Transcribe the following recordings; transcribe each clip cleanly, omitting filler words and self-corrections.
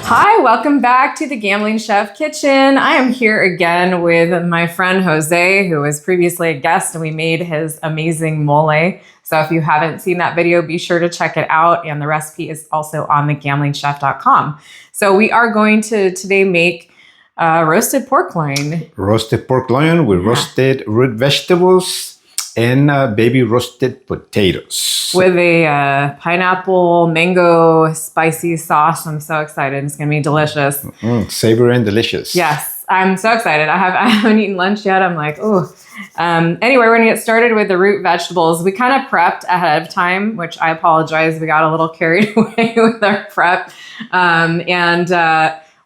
Hi, welcome back to the Gambling Chef Kitchen. I am here again with my friend Jose, who was previously a guest, and we made his amazing mole. So if you haven't seen that video, be sure to check it out. And the recipe is also on thegamblingchef.com. So we are going to today make roasted pork loin. Roasted pork loin with roasted root vegetables and baby roasted potatoes. With a pineapple mango spicy sauce. I'm so excited. It's going to be delicious. Savory and delicious. Yes, I'm so excited. I haven't eaten lunch yet. I'm like, oh. Anyway, we're going to get started with the root vegetables. We kind of prepped ahead of time, which I apologize. We got a little carried away with our prep.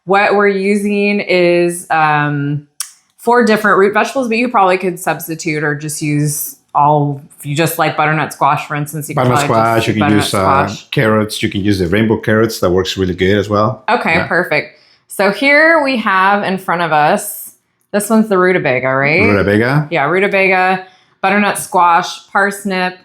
What we're using is 4 different root vegetables, but you probably could substitute or just use all. If you just like butternut squash, for instance, you can butternut squash. You can use carrots. You can use the rainbow carrots. That works really good as well. Okay, perfect. So here we have in front of us, this one's the rutabaga, right? Rutabaga. Yeah, rutabaga, butternut squash, parsnip,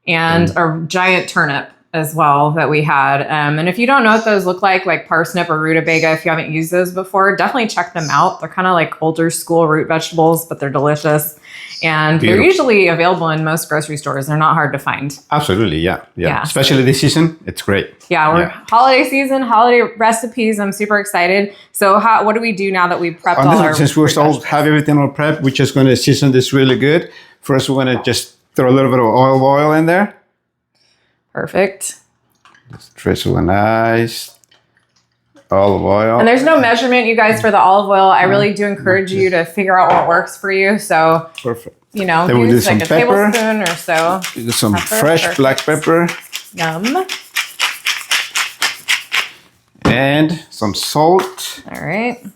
and a giant turnip as well that we had. And if you don't know what those look like parsnip or rutabaga, if you haven't used those before, definitely check them out. They're kind of like older school root vegetables, but they're delicious. And They're usually available in most grocery stores. They're not hard to find. Absolutely, yeah. Especially this season, it's great. Yeah, we're holiday season, holiday recipes. I'm super excited. So what do we do now that we've prepped all our Since we all have everything on prep, we're just going to season this really good. First, we're going to just throw a little bit of olive oil in there. Perfect. Just drizzle a nice olive oil. And there's no measurement, you guys, for the olive oil. I really do encourage you to figure out what works for you. So, perfect. You know, then use like a tablespoon or so. Do some fresh black pepper. Yum. And some salt. All right.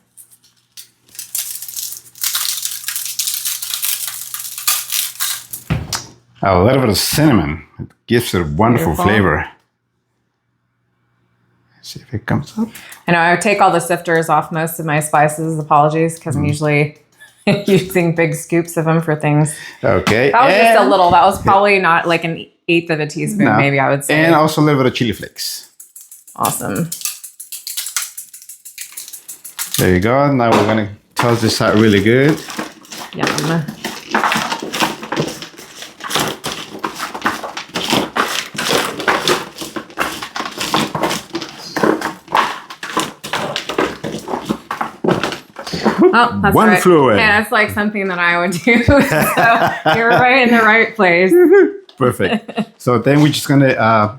A little bit of cinnamon. It gives it a wonderful flavor. See if it comes up. I know I take all the sifters off most of my spices. Apologies, because I'm usually using big scoops of them for things. Okay. That was just a little. That was probably not like an 1/8 of a teaspoon, maybe I would say. And also a little bit of chili flakes. Awesome. There you go. Now we're going to toss this out really good. Yum. Oh, that's One flew in. Yeah, that's like something that I would do. So you're right in the right place. Perfect. So then we're just going to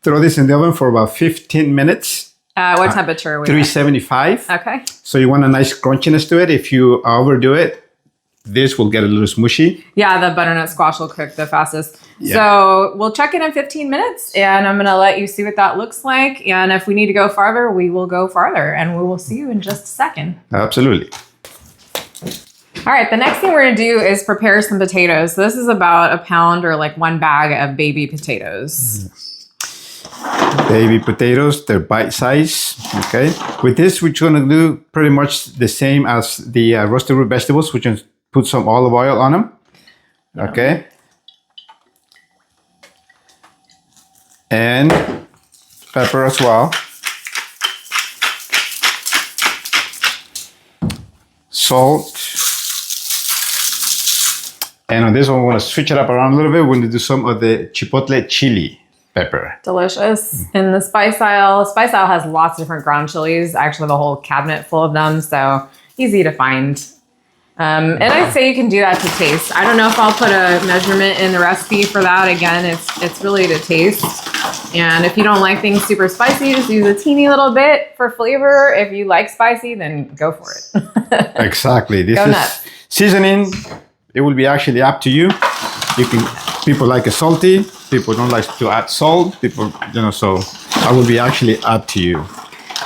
throw this in the oven for about 15 minutes. What temperature are we 375. Okay. So you want a nice crunchiness to it. If you overdo it, this will get a little smushy. Yeah, the butternut squash will cook the fastest. Yeah. So we'll check it in 15 minutes, and I'm going to let you see what that looks like. And if we need to go farther, we will go farther, and we will see you in just a second. Absolutely. All right, the next thing we're going to do is prepare some potatoes. So this is about 1 pound or like 1 bag of baby potatoes. Baby potatoes, they're bite size. Okay. With this, we're going to do pretty much the same as the roasted root vegetables. We're going to put some olive oil on them. Okay. And pepper as well. Salt. And on this one, we're going to switch it up around a little bit. We're going to do some of the chipotle chili pepper. Delicious. In the spice aisle has lots of different ground chilies. I actually have a whole cabinet full of them, so easy to find. And I'd say you can do that to taste. I don't know if I'll put a measurement in the recipe for that. Again, it's really to taste. And if you don't like things super spicy, just use a teeny little bit for flavor. If you like spicy, then go for it. Exactly. This go is nuts. Seasoning. It will be actually up to you. People like it salty. People don't like to add salt. People, so I will be actually up to you.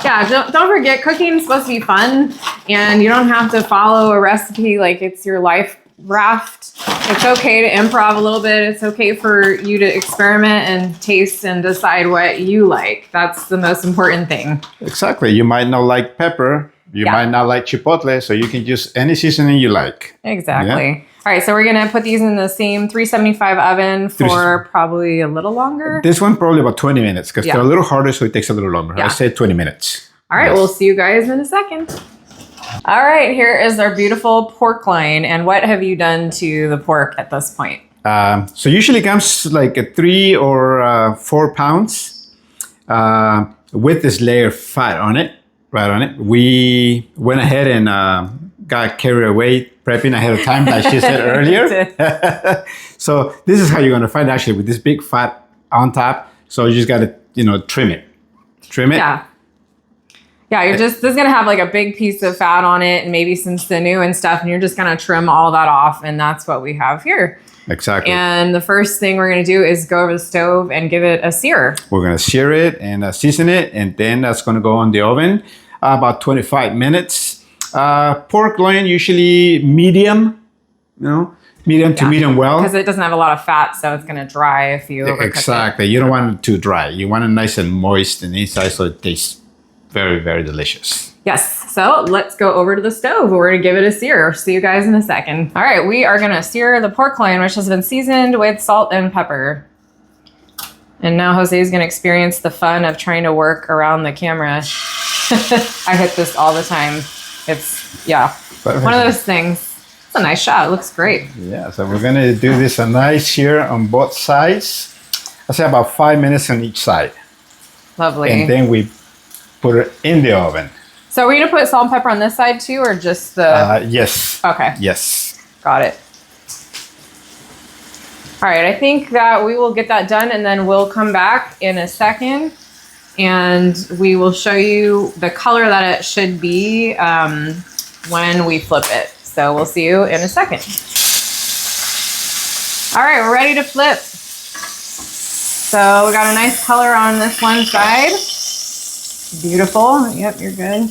Yeah, don't forget, cooking is supposed to be fun, and you don't have to follow a recipe like it's your life raft. It's okay to improv a little bit. It's okay for you to experiment and taste and decide what you like. That's the most important thing. Exactly. You might not like pepper. You might not like chipotle, so you can use any seasoning you like. Exactly. Yeah? All right, so we're going to put these in the same 375 oven for probably a little longer. This one probably about 20 minutes because they're a little harder, so it takes a little longer. I said 20 minutes. All right, Yes. we'll see you guys in a second. All right, here is our beautiful pork loin. And what have you done to the pork at this point? So usually it comes like a 3 or 4 pounds with this layer of fat on it, right on it. We went ahead and got carried away prepping ahead of time, like she said earlier. So this is how you're gonna find actually with this big fat on top. So you just gotta, trim it. Yeah. Yeah, this is gonna have like a big piece of fat on it and maybe some sinew and stuff, and you're just gonna trim all that off, and that's what we have here. Exactly. And the first thing we're gonna do is go over the stove and give it a sear. We're gonna sear it and season it, and then that's gonna go on the oven about 25 minutes. Pork loin usually medium, medium to medium well. Because it doesn't have a lot of fat, so it's gonna dry if you overcook it. Exactly. You don't want it too dry. You want it nice and moist and inside, so it tastes very, very delicious. Yes. So let's go over to the stove. We're going to give it a sear. See you guys in a second. All right. We are going to sear the pork loin, which has been seasoned with salt and pepper. And now Jose is going to experience the fun of trying to work around the camera. I hit this all the time. It's, one of those things. It's a nice shot. It looks great. Yeah. So we're going to do this a nice sear on both sides. I'll say about 5 minutes on each side. Lovely. And then we put it in the oven. So are we going to put salt and pepper on this side too, or just the... Yes. Okay. Yes. Got it. All right, I think that we will get that done, and then we'll come back in a second, and we will show you the color that it should be when we flip it. So we'll see you in a second. All right, we're ready to flip. So we got a nice color on this one side. Beautiful. Yep, you're good.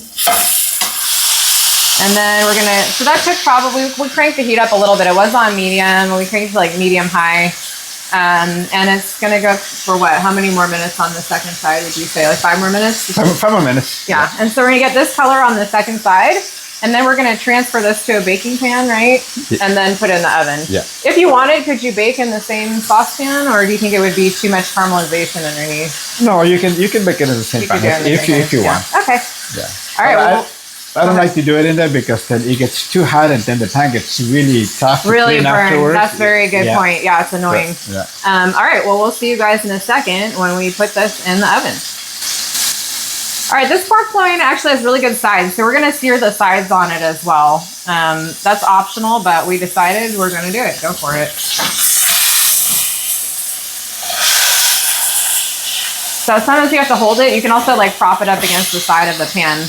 And then we're gonna, so that took probably, we cranked the heat up a little bit. It was on medium, we cranked to like medium high. And it's gonna go for what? How many more minutes on the second side would you say? Like 5 more minutes? 5 more minutes. Yeah, and so we're gonna get this color on the second side. And then we're gonna transfer this to a baking pan, right? And then put it in the oven. Yeah. If you wanted, could you bake in the same saucepan, or do you think it would be too much caramelization underneath? No, you can bake it in the same pan if you want. Okay. Yeah. All right. Well, I don't like to do it in there because then it gets too hot and then the pan gets really tough. Really to clean burn. afterwards. That's a very good point. Yeah, it's annoying. Yeah. All right. Well, we'll see you guys in a second when we put this in the oven. All right, this pork loin actually has really good sides, so we're gonna sear the sides on it as well. That's optional, but we decided we're gonna do it. Go for it. So sometimes you have to hold it. You can also like prop it up against the side of the pan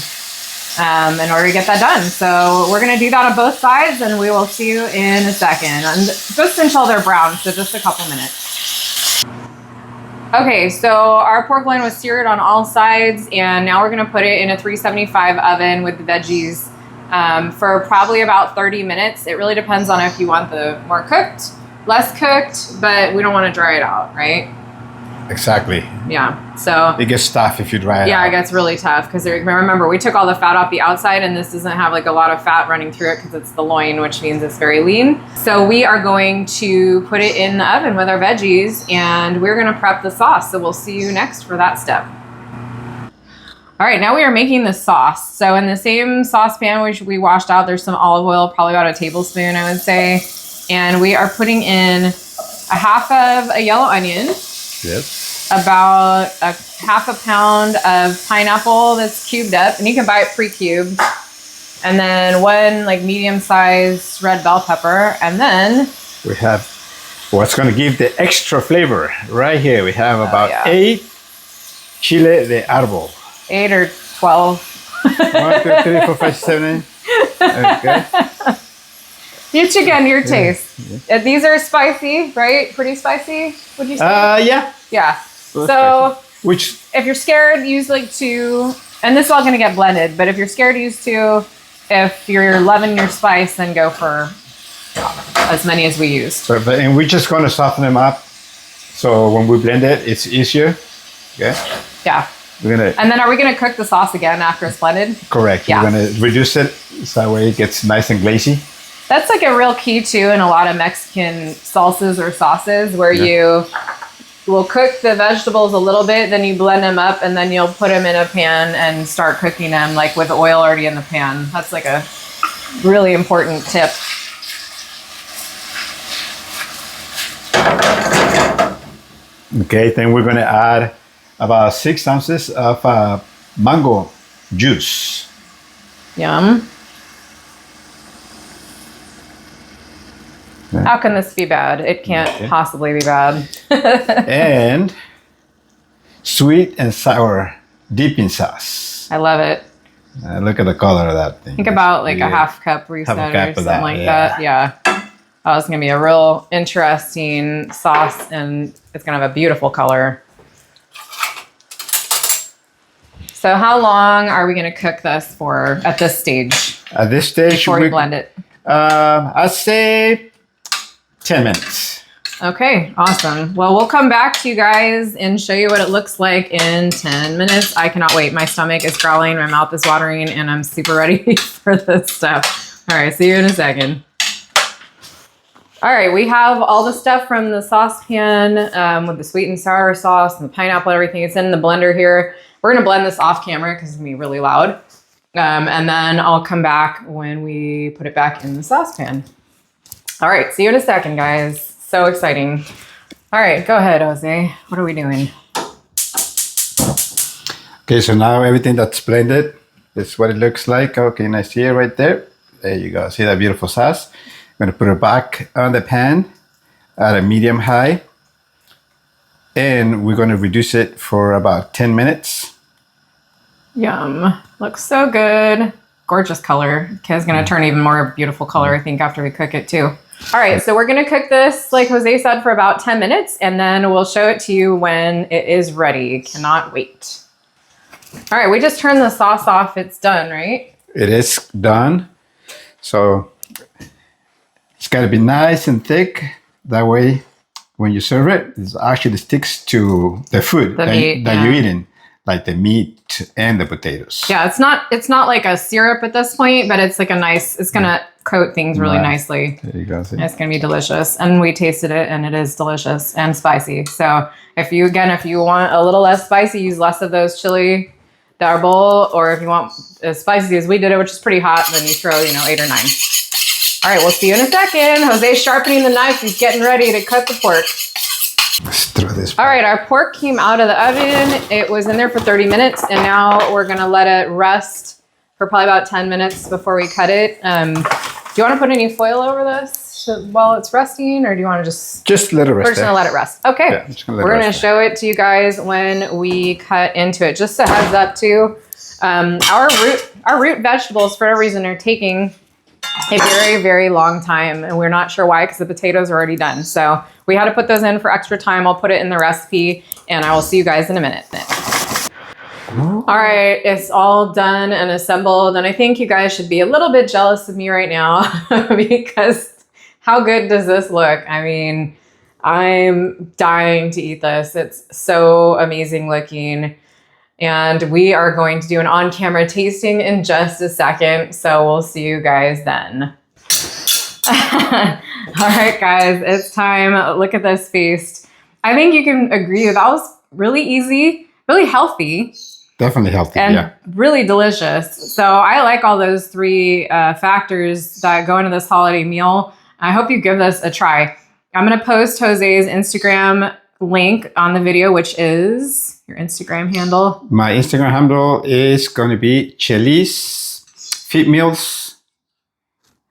in order to get that done. So we're gonna do that on both sides, and we will see you in a second. And just until they're brown, so just a couple minutes. Okay, so our pork loin was seared on all sides, and now we're gonna put it in a 375 oven with the veggies for probably about 30 minutes. It really depends on if you want the more cooked, less cooked, but we don't wanna dry it out, right? Exactly. Yeah, so. It gets tough if you dry it out. Yeah, it gets really tough because remember, we took all the fat off the outside, and this doesn't have like a lot of fat running through it because it's the loin, which means it's very lean. So we are going to put it in the oven with our veggies, and we're gonna prep the sauce. So we'll see you next for that step. All right, now we are making the sauce. So in the same saucepan which we washed out, there's some olive oil, probably about a tablespoon, I would say. And we are putting in a half of a yellow onion. Yes. About a half a pound of pineapple that's cubed up, and you can buy it pre-cubed. And then one like medium-sized red bell pepper, and then we have what's going to give the extra flavor right here. We have about 8 chile de árbol. 8 or 12. 1, 2, 3, 4, 5, 7, 8. Okay. Each again, your taste. Yeah. These are spicy, right? Pretty spicy, would you say? Yeah. Yeah. So, which if you're scared, use like 2, and this is all going to get blended, but if you're scared, use 2. If you're loving your spice, then go for as many as we use. And we're just going to soften them up. So when we blend it, it's easier. Okay. Yeah. And then are we going to cook the sauce again after it's blended? Correct. Yeah. We're going to reduce it so that way it gets nice and glazy. That's like a real key too in a lot of Mexican salsas or sauces where you we'll cook the vegetables a little bit, then you blend them up, and then you'll put them in a pan and start cooking them like with oil already in the pan. That's like a really important tip. Okay, then we're going to add about 6 ounces of mango juice. Yum. How can this be bad? It can't possibly be bad. And sweet and sour dipping sauce. I love it. Look at the color of that thing. Think about like a half cup reset or something like that. Yeah. Oh, it's going to be a real interesting sauce, and it's going to have a beautiful color. So how long are we going to cook this for at this stage? At this stage, before we blend it? I'd say 10 minutes. Okay, awesome. Well, we'll come back to you guys and show you what it looks like in 10 minutes. I cannot wait. My stomach is growling, my mouth is watering, and I'm super ready for this stuff. All right, see you in a second. All right, we have all the stuff from the saucepan with the sweet and sour sauce and the pineapple, everything. It's in the blender here. We're gonna blend this off camera because it's gonna be really loud. And then I'll come back when we put it back in the saucepan. All right, see you in a second, guys. So exciting. All right, go ahead, Jose. What are we doing? Okay, so now everything that's blended, this is what it looks like. Okay, and I see it right there. There you go. See that beautiful sauce? I'm gonna put it back on the pan at a medium high. And we're gonna reduce it for about 10 minutes. Yum, looks so good. Gorgeous color. It's gonna turn even more beautiful color, I think, after we cook it too. All right, so we're gonna cook this, like Jose said, for about 10 minutes, and then we'll show it to you when it is ready. Cannot wait. All right, we just turned the sauce off. It's done, right? It is done. So it's gotta be nice and thick. That way, when you serve it, it actually sticks to the food that you're eating, like the meat and the potatoes. Yeah, it's not like a syrup at this point, but it's like a nice, it's gonna coat things really nicely. There you go. See? It's gonna be delicious. And we tasted it and it is delicious and spicy. So if you want a little less spicy, use less of those chili double, or if you want as spicy as we did it, which is pretty hot, then you throw, 8 or 9. All right, we'll see you in a second. Jose's sharpening the knife. He's getting ready to cut the pork. Let's throw this. All right, our pork came out of the oven. It was in there for 30 minutes, and now we're gonna let it rest for probably about 10 minutes before we cut it. Do you want to put any foil over this while it's resting, or do you want to just let it rest? We're just gonna let it rest. Okay, yeah, we're gonna show it to you guys when we cut into it. Just a heads up too, our root vegetables for a reason are taking a very, very long time, and we're not sure why, because the potatoes are already done. So we had to put those in for extra time. I'll put it in the recipe, and I will see you guys in a minute then. All right, it's all done and assembled, and I think you guys should be a little bit jealous of me right now because how good does this look? I mean, I'm dying to eat this. It's so amazing looking. And we are going to do an on-camera tasting in just a second. So we'll see you guys then. All right, guys, it's time. Look at this feast. I think you can agree that was really easy, really healthy. Definitely healthy, and really delicious. So I like all those 3 factors that go into this holiday meal. I hope you give this a try. I'm going to post Jose's Instagram link on the video, which is your Instagram handle. My Instagram handle is going to be Chili's Fit Meals.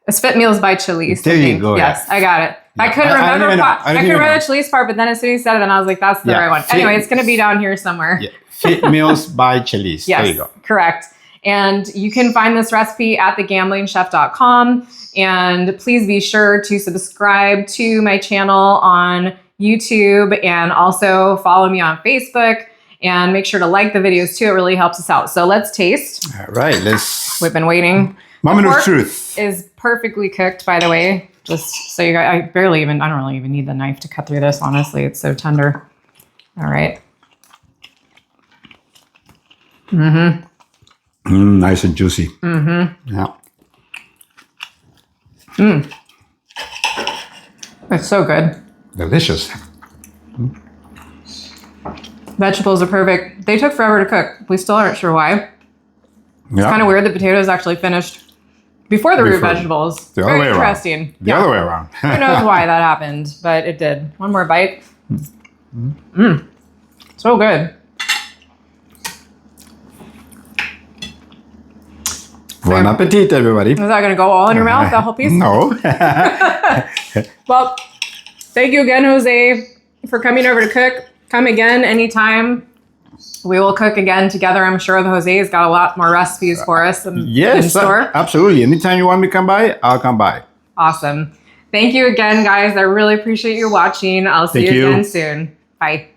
It's Fit Meals by Chili's. There you go. Yes, I got it. Yeah. I couldn't remember. I couldn't remember the Chili's part, but then as soon as you said it, then I was like, "That's the right one." Anyway, it's going to be down here somewhere. Yeah. Fit Meals by Chili's. Yes, there you go. Correct. And you can find this recipe at thegamblingchef.com. And please be sure to subscribe to my channel on YouTube, and also follow me on Facebook, and make sure to like the videos too. It really helps us out. So let's taste. All right, let's. We've been waiting. Moment of truth. Is perfectly cooked, by the way. Just so you guys, I don't really even need the knife to cut through this. Honestly, it's so tender. All right. Mm-hmm. Nice and juicy. Mm-hmm. Yeah. It's so good. Delicious. Vegetables are perfect. They took forever to cook. We still aren't sure why. Yeah. Kind of weird. The potatoes actually finished before the root Before. vegetables. The other Very way around. interesting. The other way around. Who knows why that happened, but it did. One more bite. So good. Bon appetit, everybody. Is that going to go all in your mouth, that whole piece? No. Well, thank you again, Jose, for coming over to cook. Come again anytime. We will cook again together. I'm sure the Jose's got a lot more recipes for us in store. Absolutely. Anytime you want me to come by, I'll come by. Awesome. Thank you again, guys. I really appreciate you watching. I'll see Thank you you. again soon. Bye.